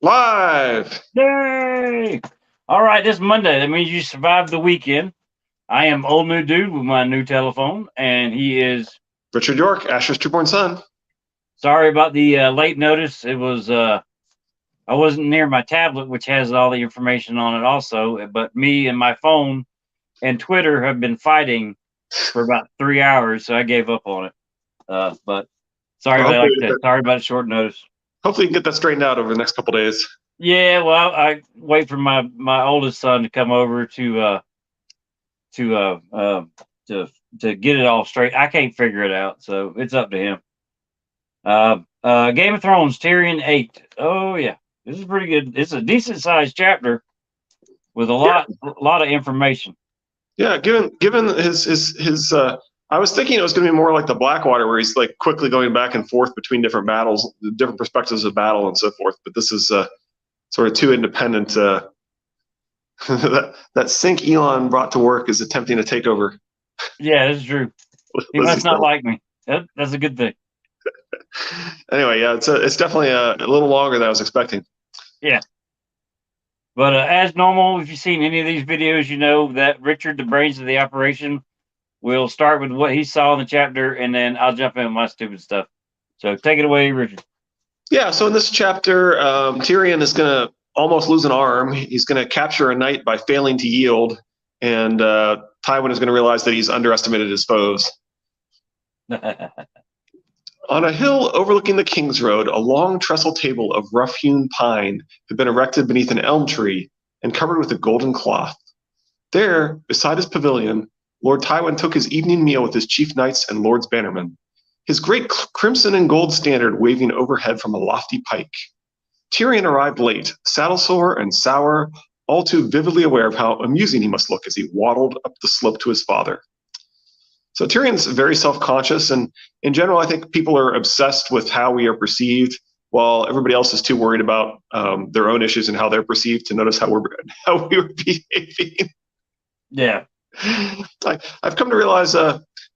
Live. Yay! All right, this Monday. That means you survived the weekend. I am old new dude with my new telephone, and he is. Richard York, Asher's 2-born son. Sorry about the late notice. It was I wasn't near my tablet, which has all the information on it also. But me and my phone and Twitter have been fighting for about 3 hours, so I gave up on it. But sorry about that. Sorry about short notice. Hopefully, you can get that straightened out over the next couple days. Yeah, well, I wait for my oldest son to come over to get it all straight. I can't figure it out, so it's up to him. Game of Thrones, Tyrion 8. Oh yeah, this is pretty good. It's a decent sized chapter with a lot of information. Yeah, given his I was thinking it was going to be more like the Blackwater, where he's like quickly going back and forth between different battles, different perspectives of battle, and so forth. But this is sort of two independent. that sink Elon brought to work is attempting to take over. Yeah, that's true. He must not like me. That's a good thing. Anyway, yeah, it's definitely a little longer than I was expecting. Yeah. But as normal, if you've seen any of these videos, you know that Richard, the brains of the operation, will start with what he saw in the chapter, and then I'll jump in with my stupid stuff. So take it away, Richard. Yeah, so in this chapter, Tyrion is going to almost lose an arm. He's going to capture a knight by failing to yield, and Tywin is going to realize that he's underestimated his foes. On a hill overlooking the King's Road, a long trestle table of rough-hewn pine had been erected beneath an elm tree and covered with a golden cloth. There, beside his pavilion, Lord Tywin took his evening meal with his chief knights and lords bannermen, his great crimson and gold standard waving overhead from a lofty pike. Tyrion arrived late, saddle-sore and sour, all too vividly aware of how amusing he must look as he waddled up the slope to his father. So Tyrion's very self-conscious, and in general, I think people are obsessed with how we are perceived, while everybody else is too worried about their own issues and how they're perceived to notice how we were behaving. Yeah, I've come to realize,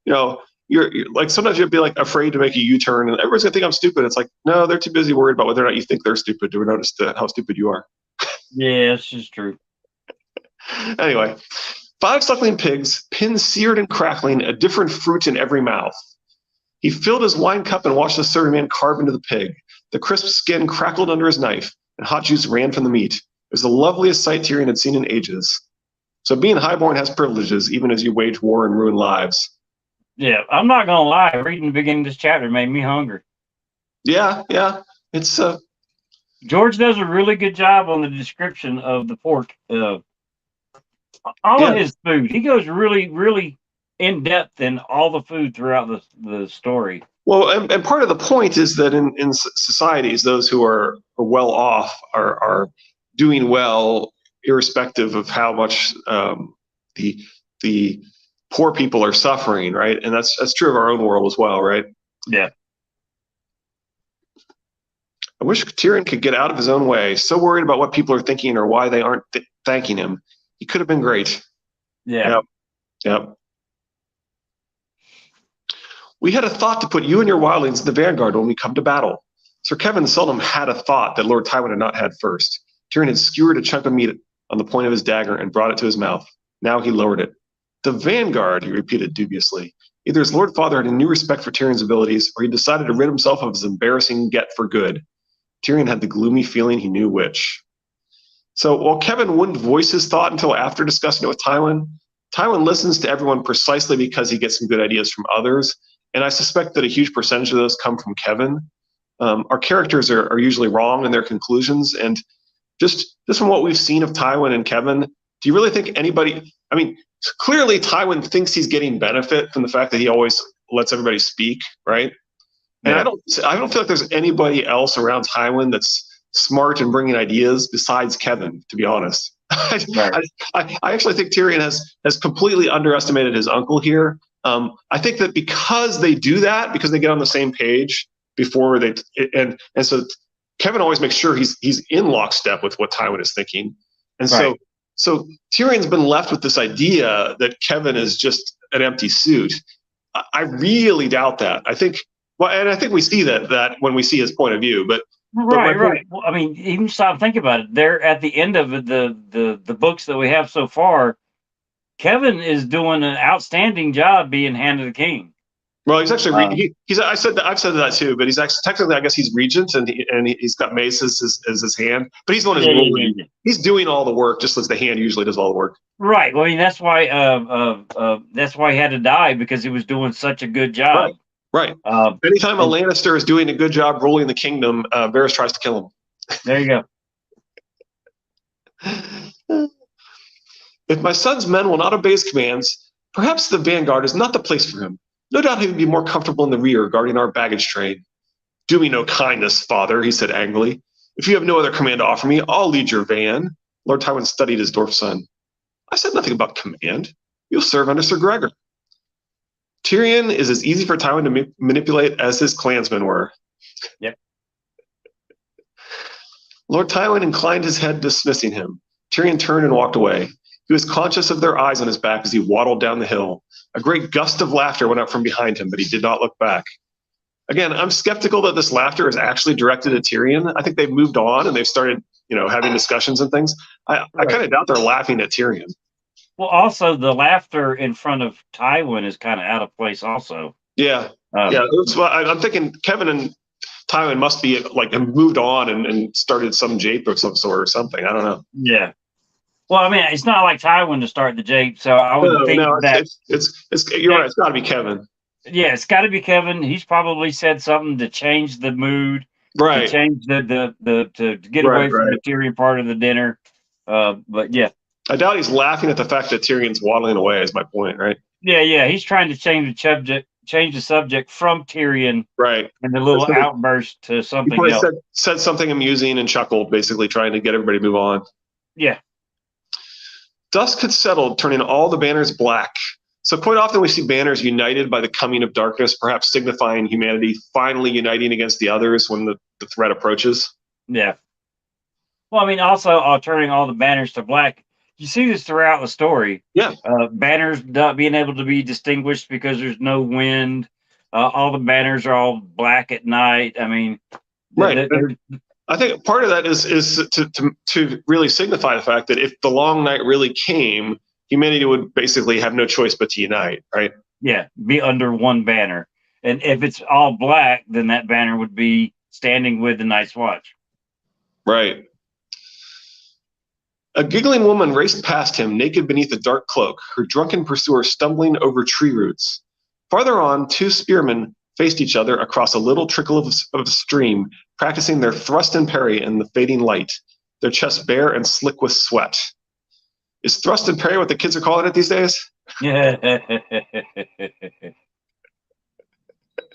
you're like sometimes you'd be like afraid to make a U-turn, and everyone's gonna think I'm stupid. It's like, no, they're too busy worried about whether or not you think they're stupid to notice how stupid you are. Yeah, it's just true. Anyway. 5 suckling pigs, pins seared and crackling, a different fruit in every mouth. He filled his wine cup and watched the serving man carve into the pig. The crisp skin crackled under his knife, and hot juice ran from the meat. It was the loveliest sight Tyrion had seen in ages. So being highborn has privileges, even as you wage war and ruin lives. Yeah, I'm not going to lie. Reading the beginning of this chapter made me hungry. Yeah. It's George does a really good job on the description of the pork. All of his food. He goes really, really in depth in all the food throughout the story. Well, and part of the point is that in societies, those who are well off are doing well, irrespective of how much the poor people are suffering, right? And that's true of our own world as well, right? Yeah. I wish Tyrion could get out of his own way. So worried about what people are thinking or why they aren't thanking him. He could have been great. Yeah. Yep. We had a thought to put you and your wildlings in the vanguard when we come to battle. Sir Kevin seldom had a thought that Lord Tywin had not had first. Tyrion had skewered a chunk of meat on the point of his dagger and brought it to his mouth. Now he lowered it. The vanguard, he repeated dubiously. Either his Lord Father had a new respect for Tyrion's abilities, or he decided to rid himself of his embarrassing get for good. Tyrion had the gloomy feeling he knew which. So while Kevin wouldn't voice his thought until after discussing it with Tywin listens to everyone precisely because he gets some good ideas from others. And I suspect that a huge percentage of those come from Kevin. Our characters are usually wrong in their conclusions. And just from what we've seen of Tywin and Kevin, do you really think anybody, I mean, clearly Tywin thinks he's getting benefit from the fact that he always lets everybody speak, right? And Yeah. I don't feel like there's anybody else around Tywin that's smart and bringing ideas besides Kevin, to be honest. Right. I actually think Tyrion has completely underestimated his uncle here. I think that because they do that, because they get on the same page before they and so Kevin always makes sure he's in lockstep with what Tywin is thinking, and Right. so Tyrion's been left with this idea that Kevin is just an empty suit. I really doubt that. I think we see that when we see his point of view, but But my Right, point, right. Well, I mean, even stop think about it. They're at the end of the books that we have so far. Kevin is doing an outstanding job being Hand of the King. well, he's actually Um, he's I've said that too, but he's actually technically I guess he's regent and he's got Mace as his hand, but he's the one who's yeah, yeah, yeah, ruling. yeah. He's doing all the work, just as the hand usually does all the work. Right. Well, I mean, that's why he had to die because he was doing such a good Right, job. right. Uh, Anytime a and Lannister is doing a good job ruling the kingdom, Varys tries to kill there you go. him. If my son's men will not obey his commands, perhaps the vanguard is not the place for him. No doubt he would be more comfortable in the rear guarding our baggage train. Do me no kindness, father, he said angrily. If you have no other command to offer me, I'll lead your van. Lord Tywin studied his dwarf son. I said nothing about command. You'll serve under Sir Gregor. Tyrion is as easy for Tywin to manipulate as his clansmen were. Yep. Lord Tywin inclined his head, dismissing him. Tyrion turned and walked away. He was conscious of their eyes on his back as he waddled down the hill. A great gust of laughter went up from behind him, but he did not look back. Again, I'm skeptical that this laughter is actually directed at Tyrion. I think they've moved on and they've started, having discussions and things. I Right. kind of doubt they're laughing at Tyrion. Well, also the laughter in front of Tywin is kind of out of place. Also, Yeah, um, yeah. I'm thinking Kevin and Tywin must be like have moved on and started some jape of some sort or something. I don't know. yeah. Well, I mean, it's not like Tywin to start the jape, so I would think No, that it's you're right. It's got to be Kevin. yeah, it's got to be Kevin. He's probably said something to change the mood, to Right, change the to get right, away from right. the Tyrion part of the dinner. But yeah, I doubt he's laughing at the fact that Tyrion's waddling away. Is my point, right? yeah. He's trying to change the subject from Tyrion Right. and the little So outburst to he something probably else. said something amusing and chuckled, basically trying to get everybody to move on. Yeah, Dusk had settled, turning all the banners black. So quite often we see banners united by the coming of darkness, perhaps signifying humanity finally uniting against the others when the threat approaches. yeah. Well, I mean, also turning all the banners to black. You see this throughout the story. Yeah. Banners not being able to be distinguished because there's no wind. All the banners are all black at night. I mean, Right. I think part of that is to really signify the fact that if the long night really came, humanity would basically have no choice but to unite, right? yeah, be under one banner. And if it's all black, then that banner would be standing with the Night's Watch. Right. A giggling woman raced past him, naked beneath a dark cloak, her drunken pursuer stumbling over tree roots. Farther on, two spearmen faced each other across a little trickle of a stream, practicing their thrust and parry in the fading light, their chests bare and slick with sweat. Is thrust and parry what the kids are calling it these days?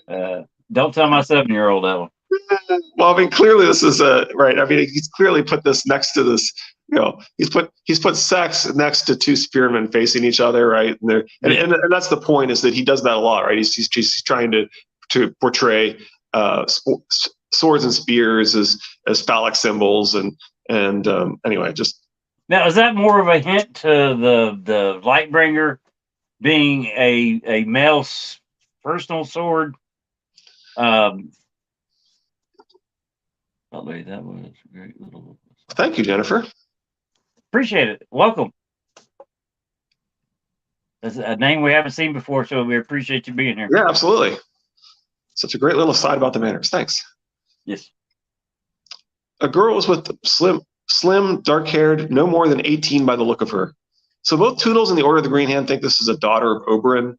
Don't tell my 7-year-old that one. Well, I mean, clearly this is right. I mean, he's clearly put this next to this. He's put sex next to two spearmen facing each other, right? And that's the point, is that he does that a lot, right? He's trying to portray swords and spears as phallic symbols, and anyway, just now, is that more of a hint to the Lightbringer being a male personal sword? That was a great little. Thank you, Jennifer. Appreciate it. Welcome. That's a name we haven't seen before, so we appreciate you being here. Yeah, absolutely. Such a great little aside about the manners. Thanks. Yes. A girl was with slim, dark-haired, no more than 18 by the look of her. So both Toodles and the Order of the Green Hand think this is a daughter of Oberyn.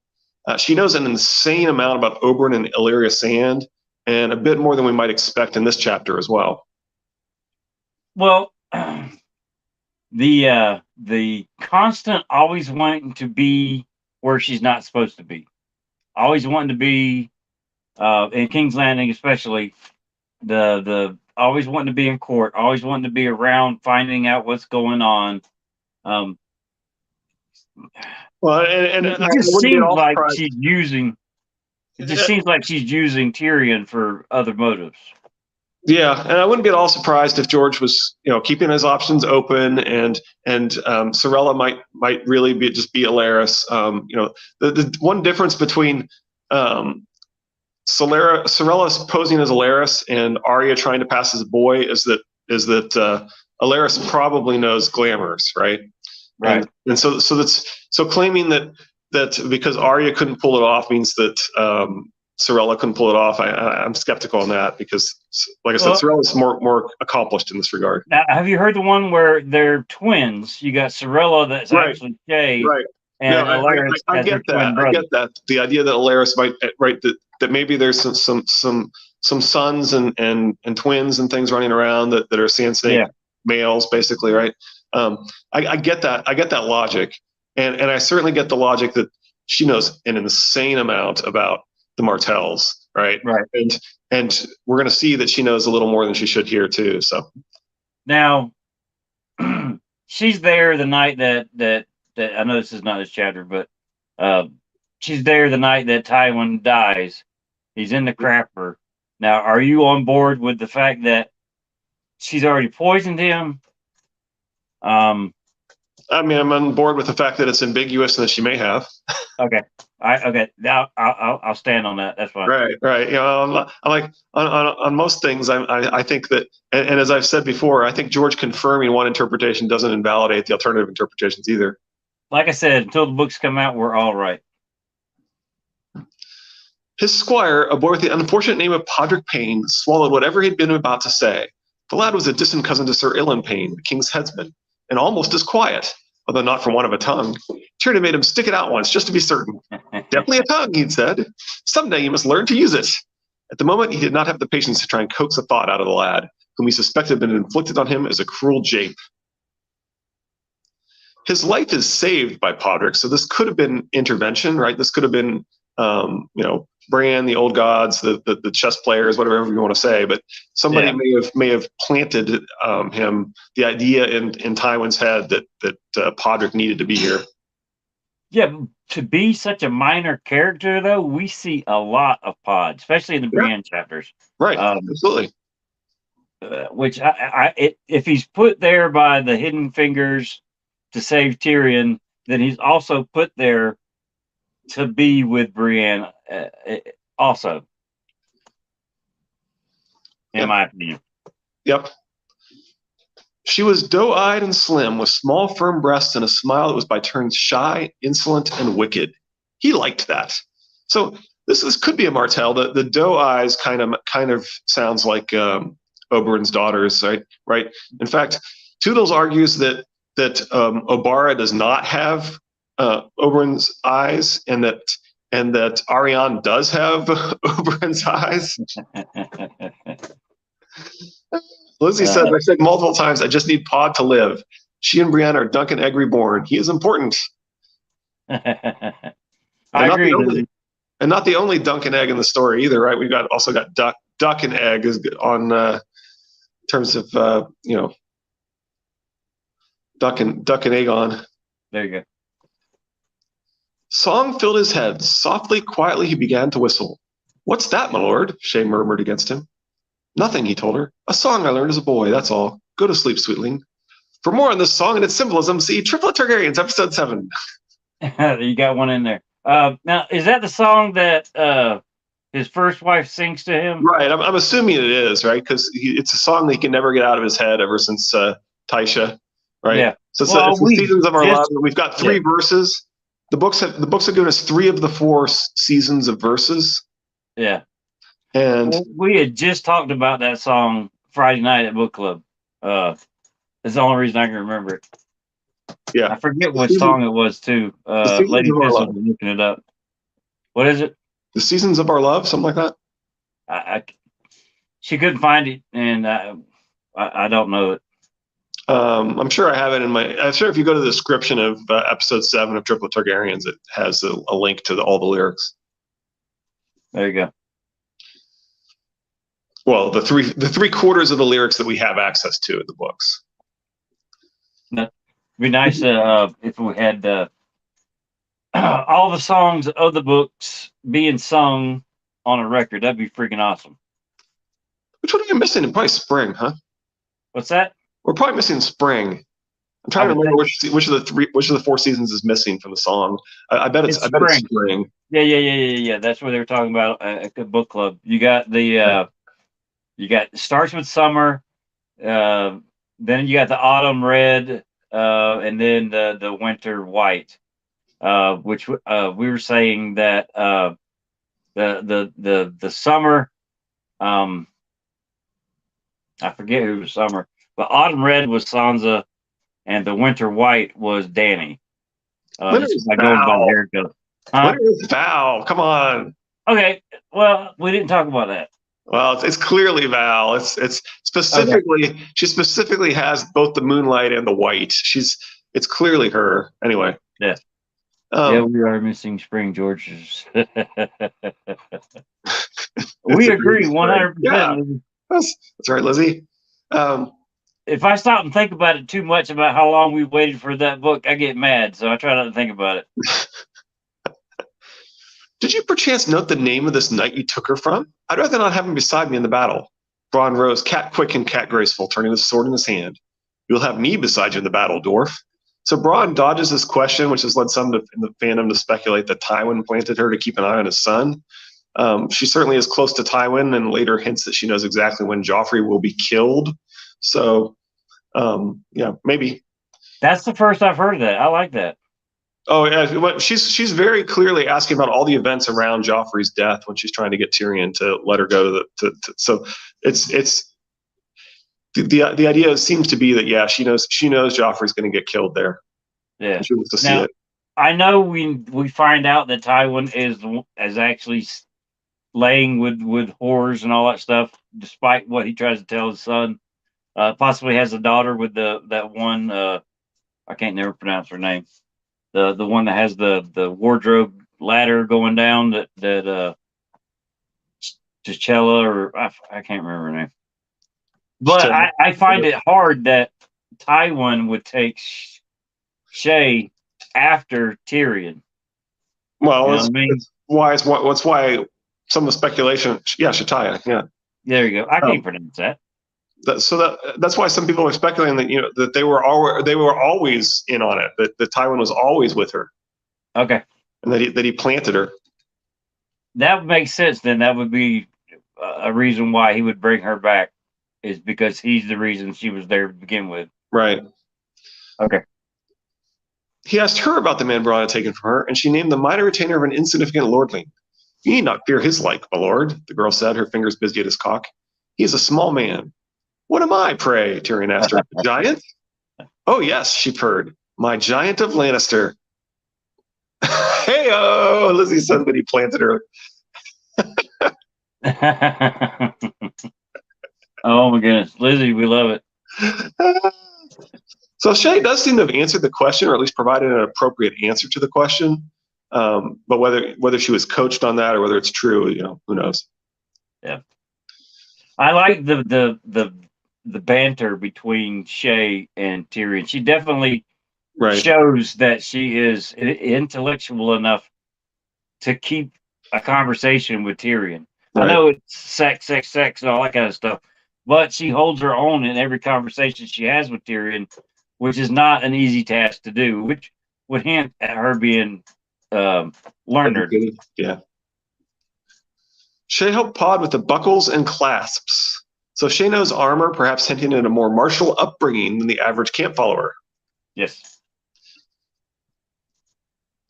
She knows an insane amount about Oberyn and Illyria Sand, and a bit more than we might expect in this chapter as well. Well, the constant always wanting to be where she's not supposed to be, always wanting to be in King's Landing, especially the always wanting to be in court, always wanting to be around, finding out what's going on. Well, and it just seems like she's using. It just seems like she's using Tyrion for other motives. Yeah, and I wouldn't be at all surprised if George was, keeping his options open, and Sorella might really be Alaris. The one difference between Sorella posing as Alaris and Arya trying to pass as a boy is that Alaris probably knows glamours, right? Right. And so claiming that because Arya couldn't pull it off means that Sorella couldn't pull it off. I'm skeptical on that because, like I said, Sorella's more accomplished in this regard. Now, have you heard the one where they're twins? You got Sorella that's actually Shay, right? And no, Alaris I get that. I get that. The idea that Alaris might that maybe there's some sons and twins and things running around that are sand snake males, basically, right? I get that. I get that logic, and I certainly get the logic that she knows an insane amount about the Martells, right? Right. And we're going to see that she knows a little more than she should here too. So now she's there the night that I know this is not this chapter, but she's there the night that Tywin dies. He's in the crapper. Now, are you on board with the fact that she's already poisoned him? I mean, I'm on board with the fact that it's ambiguous and that she may have. Okay. Okay. Now I'll stand on that. That's fine. Right. You know, I'm like on most things. I think that, and as I've said before, I think George confirming one interpretation doesn't invalidate the alternative interpretations either. Like I said, until the books come out, we're all right. His squire, a boy with the unfortunate name of Podrick Payne, swallowed whatever he'd been about to say. The lad was a distant cousin to Sir Ilan Payne, the king's headsman, and almost as quiet, although not for want of a tongue. Tyrion made him stick it out once, just to be certain. Definitely a tongue, he'd said. Someday you must learn to use it. At the moment, he did not have the patience to try and coax a thought out of the lad, whom he suspected had been inflicted on him as a cruel jape. His life is saved by Podrick, so this could have been intervention, right? This could have been, Bran, the old gods, the chess players, whatever you want to say, but somebody may have planted him the idea in Tywin's head that Podrick needed to be here. Yeah, to be such a minor character, though, we see a lot of Pod, especially in the Brienne chapters. Right, absolutely. Which if he's put there by the Hidden Fingers to save Tyrion, then he's also put there to be with Brienne, also, in my opinion. Yep. She was doe-eyed and slim, with small, firm breasts and a smile that was by turns shy, insolent, and wicked. He liked that. So this could be a Martell. The doe eyes kind of sounds like Oberyn's daughters, right? In fact, Toodles argues that Obara does not have Oberyn's eyes, and that Arianne does have Oberyn's eyes. Lizzie says, I said multiple times, I just need Pod to live. She and Brienne are Duncan Egg reborn. He is important. I agree. And not the only Duncan Egg in the story either, right? We've also got Duck and Egg is on terms of Duck and Aegon. There you go. Song filled his head. Softly, quietly, he began to whistle. What's that, my lord? Shay murmured against him. Nothing, he told her. A song I learned as a boy, that's all. Go to sleep, sweetling. For more on this song and its symbolism, see Triplet Targaryens, episode 7. You got one in there. Now, is that the song that his first wife sings to him? Right, I'm assuming it is, right? Because it's a song that he can never get out of his head ever since Tysha, right? Yeah. So it's the Seasons of Our Love. We've got 3 verses. The books have given us 3 of the 4 seasons of verses. Yeah. And we had just talked about that song Friday night at book club. That's the only reason I can remember it. Yeah. I forget what song it was too. Lady Pistol was looking it up. What is it? The Seasons of Our Love, something like that. She couldn't find it, and I don't know it. I'm sure I have it I'm sure if you go to the description of episode 7 of Triplet Targaryens, it has a link to all the lyrics. There you go. Well, the three quarters of the lyrics that we have access to in the books. It'd be nice if we had all the songs of the books being sung on a record. That'd be freaking awesome. Which one are you missing? Probably spring, huh? What's that? We're probably missing spring. I'm trying to remember which of the 4 seasons is missing from the song. I bet it's spring. Yeah. That's what they were talking about at the book club. You got starts with summer, then you got the autumn red, and then the winter white, which we were saying that the summer, I forget who was summer, but autumn red was Sansa, and the winter white was Dany. Winter is Val. Winter is Val. Come on. Okay. Well, we didn't talk about that. Well, it's clearly Val. It's specifically okay. She specifically has both the moonlight and the white. It's clearly her. Anyway. Yeah. Yeah, we are missing spring, George. We agree 100%. Yeah. That's right, Lizzie. If I stop and think about it too much about how long we waited for that book, I get mad. So I try not to think about it. Did you perchance note the name of this knight you took her from? I'd rather not have him beside me in the battle. Bronn rose, cat quick and cat graceful, turning his sword in his hand. You'll have me beside you in the battle, dwarf. So Bronn dodges this question, which has led some in the fandom to speculate that Tywin planted her to keep an eye on his son. She certainly is close to Tywin, and later hints that she knows exactly when Joffrey will be killed. So, yeah, maybe. That's the first I've heard of that. I like that. Oh, yeah. She's very clearly asking about all the events around Joffrey's death when she's trying to get Tyrion to let her go so it's the idea seems to be that, yeah, she knows Joffrey's going to get killed there. Yeah. She wants to see it. I know we find out that Tywin is actually laying with whores and all that stuff, despite what he tries to tell his son. Possibly has a daughter with that one. I can't never pronounce her name. The one that has the wardrobe ladder going down that T'Challa, or I can't remember her name. But I find it hard that Tywin would take Shay after Tyrion. Well, that's why some of the speculation. Yeah, Shataya. Yeah. There you go. I can't pronounce that. That's why some people are speculating that that they were always in on it. That Tywin was always with her. Okay. And that he planted her. That would make sense. Then that would be a reason why he would bring her back, is because he's the reason she was there to begin with. Right. Okay. He asked her about the man Bronn had taken from her, and she named the minor retainer of an insignificant lordling. You need not fear his like, my lord, the girl said, her fingers busy at his cock. He is a small man. What am I, pray? Tyrion asked her. A giant? Oh, yes, she purred. My giant of Lannister. Hey-oh! Lizzie said that he planted her. Oh, my goodness. Lizzie, we love it. So Shay does seem to have answered the question, or at least provided an appropriate answer to the question. But whether she was coached on that or whether it's true, who knows? Yeah. I like the banter between Shay and Tyrion. She definitely shows that she is intellectual enough to keep a conversation with Tyrion. Right. I know it's sex, and all that kind of stuff, but she holds her own in every conversation she has with Tyrion, which is not an easy task to do, which would hint at her being learned. Yeah. Shay helped Pod with the buckles and clasps. So Shay knows armor, perhaps hinting at a more martial upbringing than the average camp follower. Yes.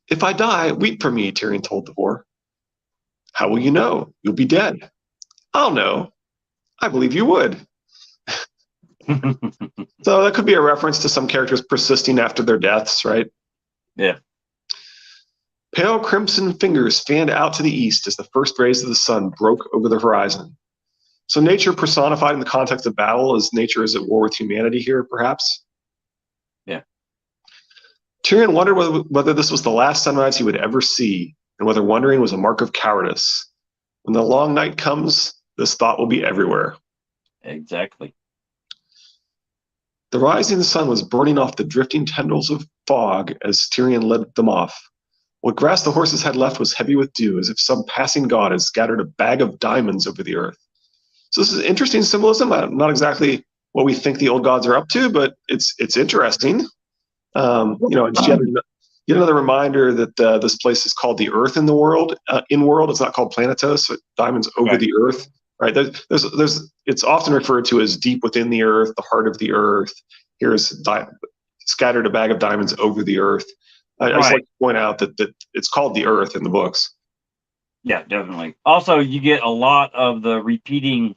If I die, weep for me, Tyrion told the whore. How will you know? You'll be dead. I'll know. I believe you would. So that could be a reference to some characters persisting after their deaths, right? Yeah. Pale crimson fingers fanned out to the east as the first rays of the sun broke over the horizon. So nature personified in the context of battle, as nature is at war with humanity here, perhaps? Yeah. Tyrion wondered whether this was the last sunrise he would ever see, and whether wondering was a mark of cowardice. When the long night comes, this thought will be everywhere. Exactly. The rising sun was burning off the drifting tendrils of fog as Tyrion led them off. What grass the horses had left was heavy with dew, as if some passing god had scattered a bag of diamonds over the earth. So this is interesting symbolism. Not exactly what we think the old gods are up to, but it's interesting. Just yet another reminder that this place is called the Earth in the world. It's not called Planetos. Diamonds over the Earth, right? There's. It's often referred to as deep within the Earth, the heart of the Earth. Here's scattered a bag of diamonds over the Earth. I just like to point out that it's called the Earth in the books. Yeah, definitely. Also, you get a lot of the repeating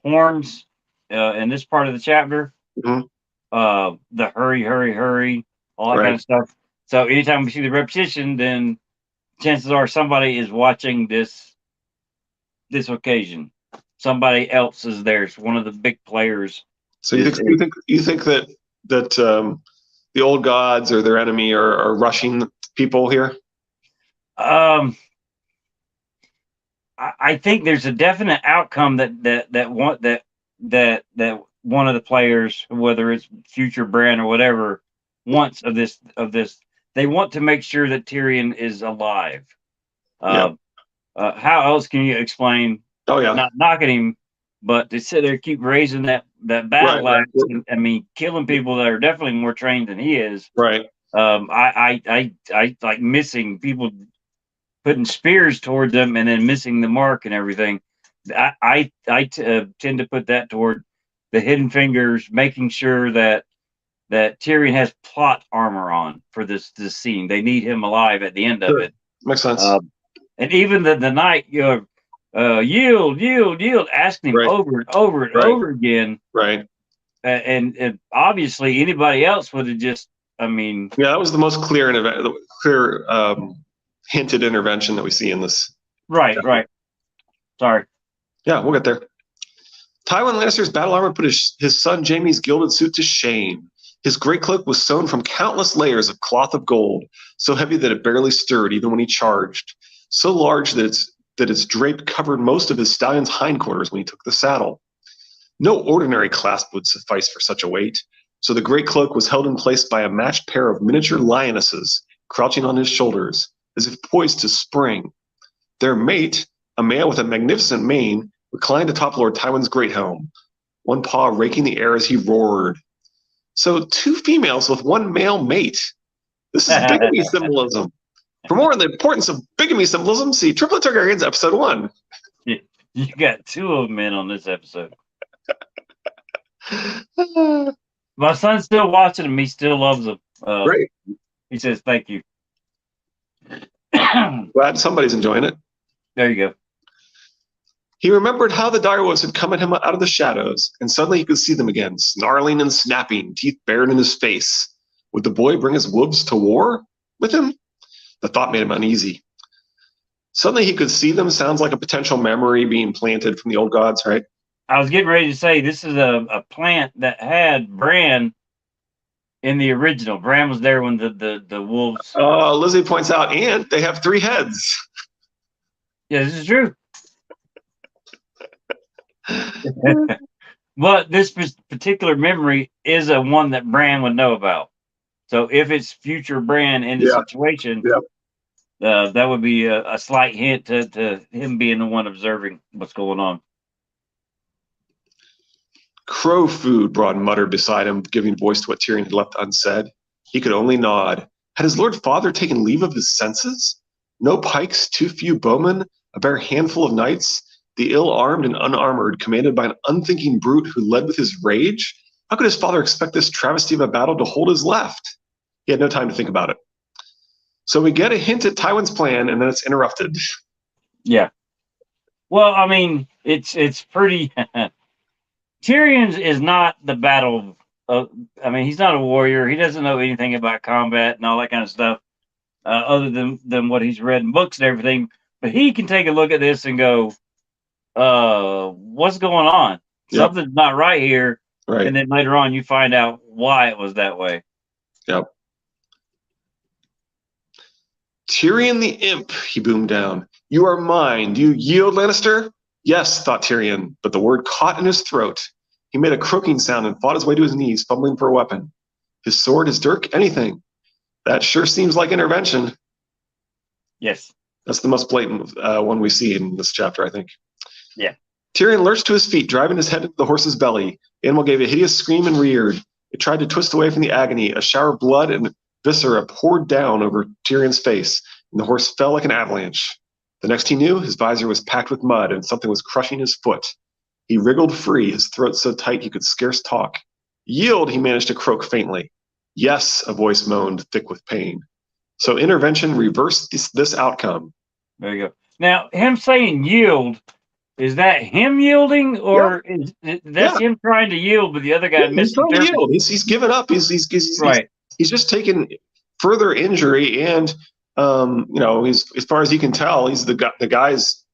horns in this part of the chapter. Mm-hmm. The hurry, hurry, hurry, all that kind of stuff. So anytime we see the repetition, then chances are somebody is watching this occasion. Somebody else is there. It's one of the big players. So you think that the old gods or their enemy are rushing people here? I think there's a definite outcome that one of the players, whether it's future Bran or whatever, wants of this. They want to make sure that Tyrion is alive. How else can you explain? Oh yeah, not knocking him, but to sit there keep raising that battle axe. I mean, killing people that are definitely more trained than he is. Right. I like missing people, putting spears towards them and then missing the mark and everything. I tend to put that toward the Hidden Fingers, making sure that Tyrion has plot armor on for this scene. They need him alive at the end of it. Makes sense. And even the knight, yield, asking him over and over and over again. Right. And obviously anybody else would have just, I mean. Yeah, that was the most clear hinted intervention that we see in this. Right. Sorry. Yeah, we'll get there. Tywin Lannister's battle armor put his son Jaime's gilded suit to shame. His great cloak was sewn from countless layers of cloth of gold, so heavy that it barely stirred even when he charged, so large that its drape covered most of his stallion's hindquarters when he took the saddle. No ordinary clasp would suffice for such a weight, so the great cloak was held in place by a matched pair of miniature lionesses crouching on his shoulders, as if poised to spring. Their mate, a male with a magnificent mane, reclined atop Lord Tywin's great helm, one paw raking the air as he roared. So 2 females with 1 male mate. This is bigamy symbolism. For more on the importance of bigamy symbolism, see Triplet Targaryens episode 1. You got 2 of them in on this episode. My son's still watching them. He still loves them. Great. He says, thank you. Glad somebody's enjoying it. There you go. He remembered how the direwolves had come at him out of the shadows, and suddenly he could see them again, snarling and snapping, teeth bared in his face. Would the boy bring his wolves to war with him? The thought made him uneasy. Suddenly he could see them. Sounds like a potential memory being planted from the old gods, right? I was getting ready to say this is a plant that had Bran in the original. Bran was there when the wolves. Lizzie points out, and they have 3 heads. Yeah, this is true. But this particular memory is a one that Bran would know about. So if it's future Bran in the situation, that would be a slight hint to him being the one observing what's going on. Crow food, Bronn muttered beside him, giving voice to what Tyrion had left unsaid. He could only nod. Had his lord father taken leave of his senses? No pikes, too few bowmen, a bare handful of knights, the ill-armed and unarmored, commanded by an unthinking brute who led with his rage? How could his father expect this travesty of a battle to hold his left? He had no time to think about it. So we get a hint at Tywin's plan, and then it's interrupted. Yeah. Well, I mean, it's pretty... Tyrion is not the battle. I mean, he's not a warrior. He doesn't know anything about combat and all that kind of stuff, other than what he's read in books and everything. But he can take a look at this and go, what's going on? Yep. Something's not right here. Right. And then later on, you find out why it was that way. Yep. Tyrion the imp, he boomed down. You are mine. Do you yield, Lannister? Yes, thought Tyrion, but the word caught in his throat. He made a croaking sound and fought his way to his knees, fumbling for a weapon. His sword, his dirk, anything. That sure seems like intervention. Yes. That's the most blatant one we see in this chapter, I think. Yeah. Tyrion lurched to his feet, driving his head into the horse's belly. The animal gave a hideous scream and reared. It tried to twist away from the agony. A shower of blood and viscera poured down over Tyrion's face, and the horse fell like an avalanche. The next he knew, his visor was packed with mud, and something was crushing his foot. He wriggled free, his throat so tight he could scarce talk. Yield, he managed to croak faintly. Yes, a voice moaned, thick with pain. So intervention reversed this outcome. There you go. Now, him saying yield, is that him yielding, or is that's him trying to yield, but the other guy he's trying to misinterpreted? yield. He's given up. Right. He's just taken further injury, and he's, as far as he can tell, he's the guy's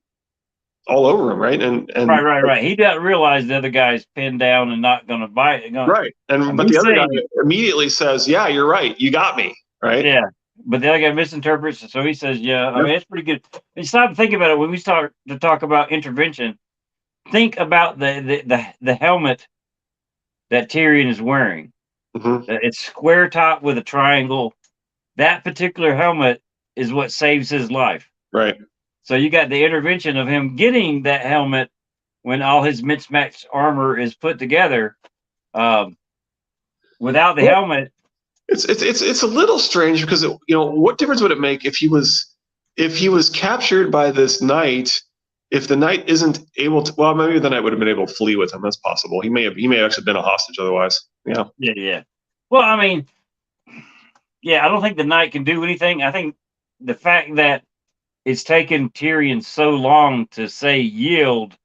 all over him, right? And right. He doesn't realize the other guy's pinned down and not going to bite it. Right. But the other guy immediately says, "Yeah, you're right. You got me." Right. Yeah. But the other guy misinterprets it, so he says, "Yeah." I mean, it's pretty good. And stop and think about it. When we start to talk about intervention, think about the helmet that Tyrion is wearing. Mm-hmm. It's square top with a triangle. That particular helmet is what saves his life. Right. So you got the intervention of him getting that helmet when all his mismatched armor is put together. Without the helmet, it's a little strange because what difference would it make if he was captured by this knight? If the knight isn't able to, well, maybe the knight would have been able to flee with him. That's possible. He may have actually been a hostage otherwise. Yeah. Yeah. Well, I mean, yeah, I don't think the knight can do anything. I think the fact that it's taken Tyrion so long to say yield,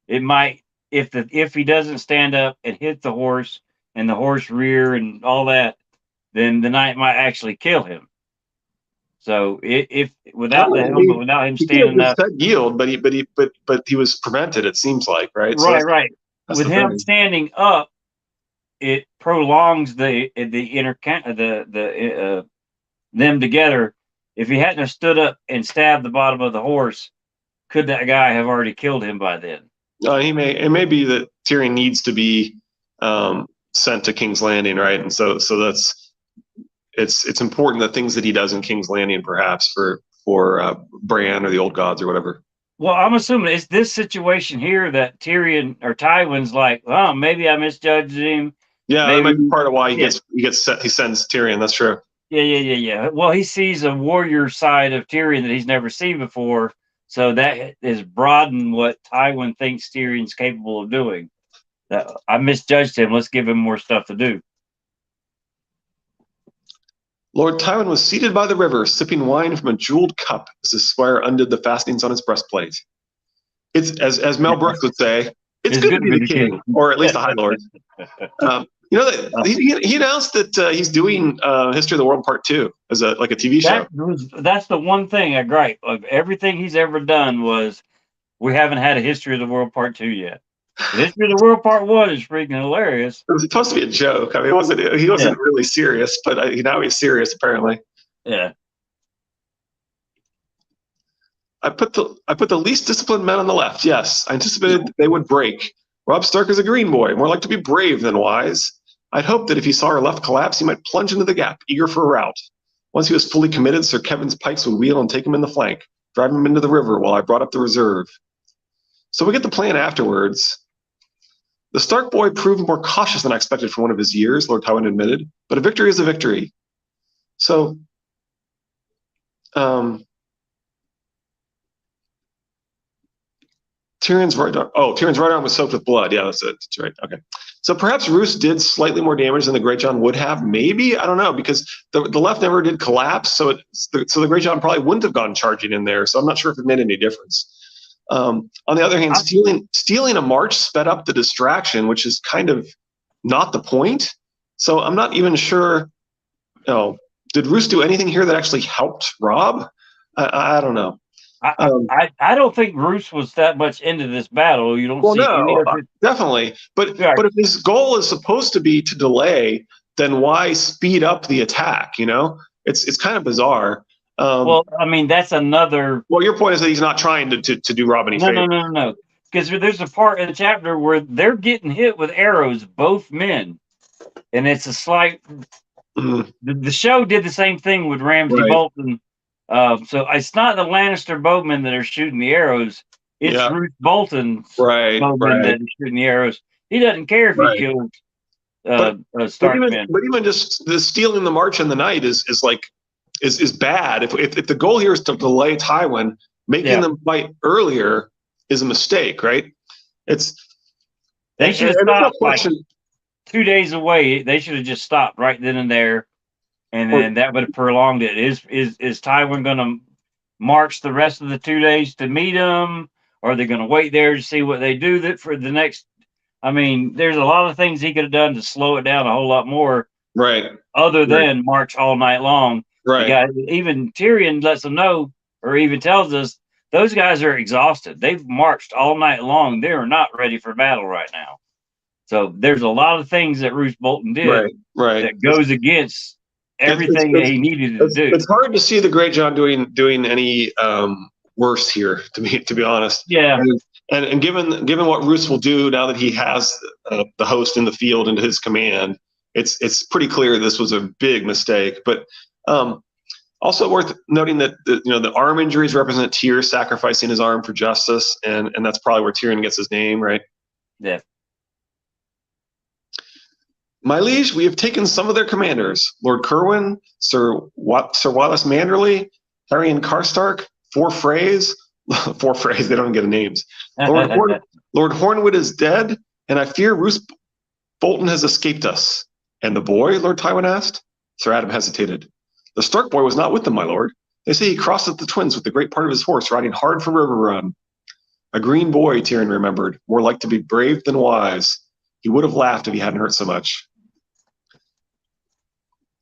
it might, if he doesn't stand up and hit the horse and the horse rear and all that, then the knight might actually kill him. So if without the helmet, without him standing up, said yield, but he was prevented. It seems like, right? Right. With him standing up, it prolongs them together. If he hadn't have stood up and stabbed the bottom of the horse, could that guy have already killed him by then? It may be that Tyrion needs to be sent to King's Landing, right? And so that's it's important that things that he does in King's Landing, perhaps for Bran or the Old Gods or whatever. Well, I'm assuming it's this situation here that Tyrion or Tywin's like, oh, maybe I misjudged him. Yeah, that might be part of why he sends Tyrion. That's true. Yeah. Well, he sees a warrior side of Tyrion that he's never seen before, so that has broadened what Tywin thinks Tyrion's capable of doing. I misjudged him. Let's give him more stuff to do. Lord Tywin was seated by the river, sipping wine from a jeweled cup as his squire undid the fastenings on his breastplate. It's as Mel Brooks would say, it's good to be the king, or at least a high lord. He announced that he's doing History of the World Part 2 as a TV show. That's the one thing I gripe of everything he's ever done was we haven't had a History of the World Part 2 yet. The History of the World Part 1 is freaking hilarious. It was supposed to be a joke. I mean, he wasn't really serious, but now he's serious apparently. Yeah. I put the least disciplined men on the left. Yes, I anticipated they would break. Robb Stark is a green boy, more like to be brave than wise. I'd hoped that if he saw our left collapse, he might plunge into the gap, eager for a rout. Once he was fully committed, Sir Kevin's pikes would wheel and take him in the flank, drive him into the river while I brought up the reserve. So we get the plan afterwards. The Stark boy proved more cautious than I expected for one of his years, Lord Tywin admitted, but a victory is a victory. So, Tyrion's right arm was soaked with blood. Yeah, that's it. That's right. Okay. So perhaps Roose did slightly more damage than the Great John would have. Maybe, I don't know, because the left never did collapse. So the Great John probably wouldn't have gone charging in there. So I'm not sure if it made any difference. On the other hand, stealing a march sped up the distraction, which is kind of not the point. So I'm not even sure. Did Roose do anything here that actually helped Robb? I don't know. I don't think Roose was that much into this battle. You don't see any of it. Definitely. But if his goal is supposed to be to delay, then why speed up the attack? It's kind of bizarre. Well, I mean, that's another. Well, your point is that he's not trying to do Robb any favor. No. Because there's a part in the chapter where they're getting hit with arrows, both men, and it's a slight. The show did the same thing with Ramsay Bolton. So it's not the Lannister boatmen that are shooting the arrows. It's Roose Bolton's boatmen that are shooting the arrows. He doesn't care if he kills Stark men. But even just the stealing the march in the night is bad. If the goal here is to delay Tywin, making them fight earlier is a mistake, right? They should have stopped like 2 days away. They should have just stopped right then and there, and then that would have prolonged it. Is Tywin going to march the rest of the 2 days to meet him, or are they going to wait there to see what they do that for the next? I mean, there's a lot of things he could have done to slow it down a whole lot more, right? Other than march all night long, right? Even Tyrion lets them know, or even tells us, those guys are exhausted. They've marched all night long. They are not ready for battle right now. So there's a lot of things that Roose Bolton did that goes against everything that he needed to do. It's hard to see the Great John doing any worse here, to be honest. Yeah. And given what Roose will do now that he has the host in the field into his command, it's pretty clear this was a big mistake. But also worth noting that the arm injuries represent Tyr sacrificing his arm for justice, and that's probably where Tyrion gets his name, right? Yeah. My liege, we have taken some of their commanders: Lord Kerwin, Sir Wallace Manderley, Harrion Karstark, Four Freys. Four Freys, they don't get names. Lord Hornwood is dead, and I fear Roose Bolton has escaped us. And the boy? Lord Tywin asked. Sir Adam hesitated. The Stark boy was not with them, my lord. They say he crossed at the Twins with the great part of his horse, riding hard for River Run. A green boy, Tyrion remembered, more like to be brave than wise. He would have laughed if he hadn't hurt so much.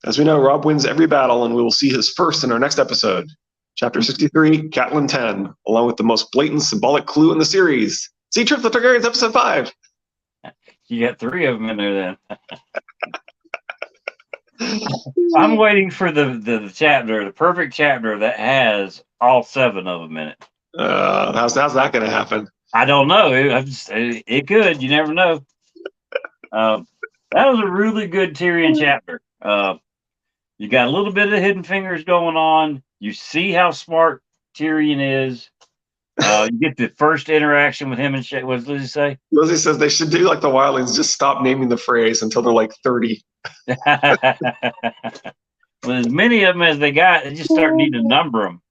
As we know, Robb wins every battle, and we will see his first in our next episode. Chapter 63, Catelyn 10, along with the most blatant symbolic clue in the series. See Trip the Targaryens, episode 5. You got 3 of them in there then. I'm waiting for the chapter, the perfect chapter that has all 7 of them in it. How's that going to happen? I don't know. It could. You never know. That was a really good Tyrion chapter. You got a little bit of Hidden Fingers going on. You see how smart Tyrion is. You get the first interaction with him and what does Lizzie say? Lizzie says they should do like the Wildlings, just stop naming the phrase until they're like 30. Well, as many of them as they got, they just start needing to number them.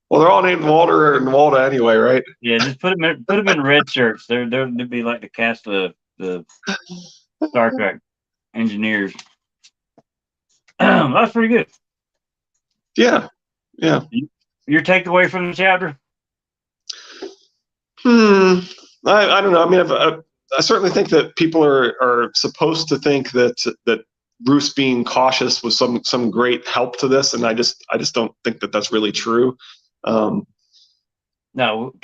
Well, they're all named Walter and Walda anyway, right? Yeah, just put them in red shirts. They'd be like the cast of the Star Trek engineers. That's pretty good. Yeah. Your takeaway from the chapter? I don't know. I mean, I certainly think that people are supposed to think that Roose being cautious was some great help to this, and I just don't think that that's really true. No,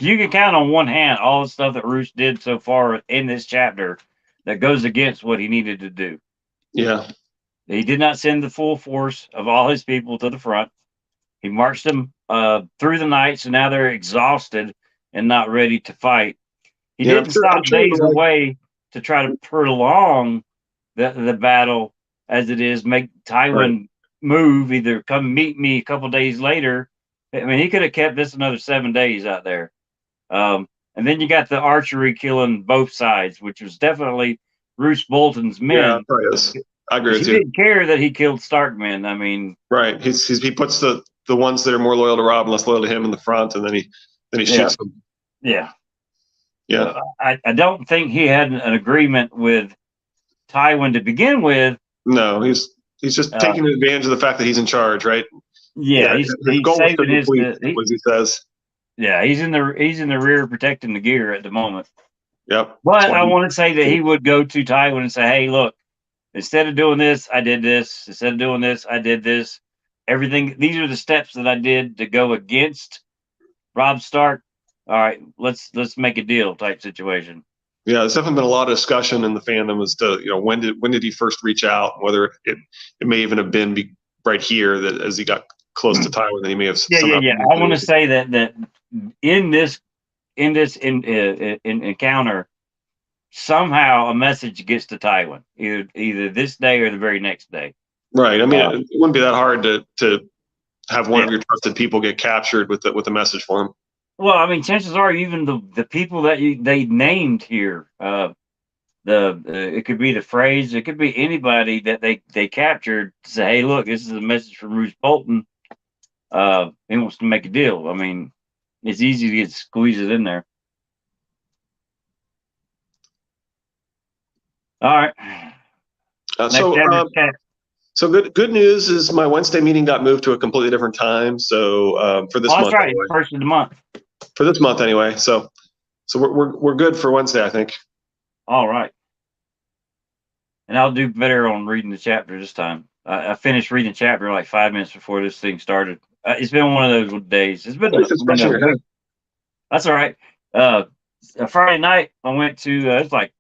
you can count on one hand all the stuff that Roose did so far in this chapter that goes against what he needed to do. Yeah. He did not send the full force of all his people to the front. He marched them through the night, so now they're exhausted and not ready to fight. He didn't stop days away to try to prolong the battle as it is, make Tywin move, either come meet me a couple days later. I mean, he could have kept this another 7 days out there. And then you got the archery killing both sides, which was definitely Roose Bolton's men. Yeah, it is. I agree with you. He didn't care that he killed Stark men. I mean, right. He puts the ones that are more loyal to Robb and less loyal to him in the front, and then he shoots them. Yeah. Yeah. I don't think he had an agreement with Tywin to begin with. No, he's just taking advantage of the fact that he's in charge, right? Yeah, he's saving his. As he says. Yeah, he's in the rear protecting the gear at the moment. Yep. But I want to say that he would go to Tywin and say, "Hey, look, instead of doing this, I did this. Instead of doing this, I did this. Everything. These are the steps that I did to go against Robb Stark. All right, let's make a deal," type situation. Yeah, there's definitely been a lot of discussion in the fandom as to when did he first reach out, whether it may even have been right here that as he got close to Tywin, that he may have. Yeah. I want to say that in this encounter, somehow a message gets to Tywin, either this day or the very next day. Right. I mean, it wouldn't be that hard to have one of your trusted people get captured with a message for him. Well, I mean, chances are even the people that they named here, it could be the phrase, it could be anybody that they captured to say, hey, look, this is a message from Bruce Bolton. He wants to make a deal. I mean, it's easy to get squeezed in there. All right. So good news is my Wednesday meeting got moved to a completely different time. So for this month, that's right. anyway. First of the month. For this month, anyway. So we're good for Wednesday, I think. All right. And I'll do better on reading the chapter this time. I finished reading the chapter like 5 minutes before this thing started. It's been one of those days. It's been. That's all right. A Friday night, I went to. It's like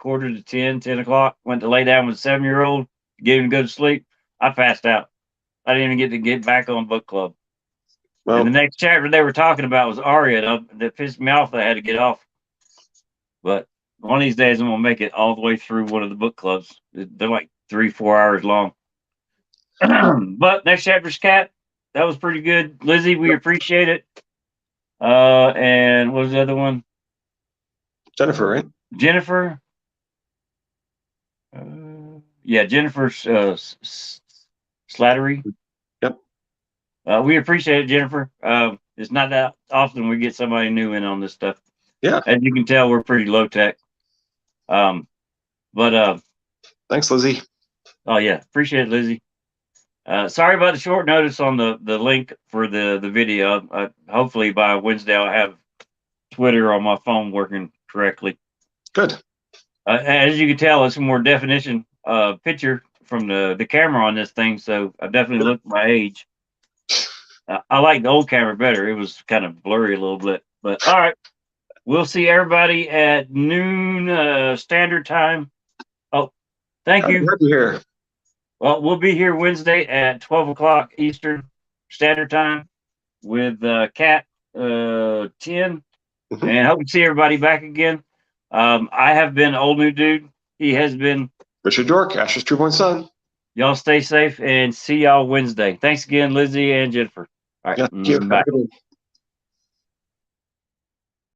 10 o'clock. Went to lay down with a 7-year-old. Gave him to go to sleep. I passed out. I didn't even get back on book club. Well, and the next chapter they were talking about was Arya. That pissed me off. I had to get off. But one of these days, I'm gonna make it all the way through one of the book clubs. They're like 3-4 hours long. But next chapter's Cat. That was pretty good, Lizzie. We appreciate it. And what was the other one? Jennifer, right? Jennifer. Yeah, Jennifer Slattery. Yep. We appreciate it, Jennifer. It's not that often we get somebody new in on this stuff. Yeah. As you can tell, we're pretty low tech. But thanks, Lizzie. Oh yeah, appreciate it, Lizzie. Sorry about the short notice on the link for the video. Hopefully by Wednesday I'll have Twitter on my phone working correctly. Good. As you can tell, it's a more definition picture from the camera on this thing, so I definitely look my age. I like the old camera better. It was kind of blurry a little bit, but all right. We'll see everybody at noon standard time. Oh, thank you. Glad you're here. Well, we'll be here Wednesday at 12 o'clock Eastern Standard Time with Cat 10. And hope to see everybody back again. I have been Old New Dude. He has been Richard York, Asher's True Born Son. Y'all stay safe and see y'all Wednesday. Thanks again, Lizzie and Jennifer. All right. Yeah, Bye.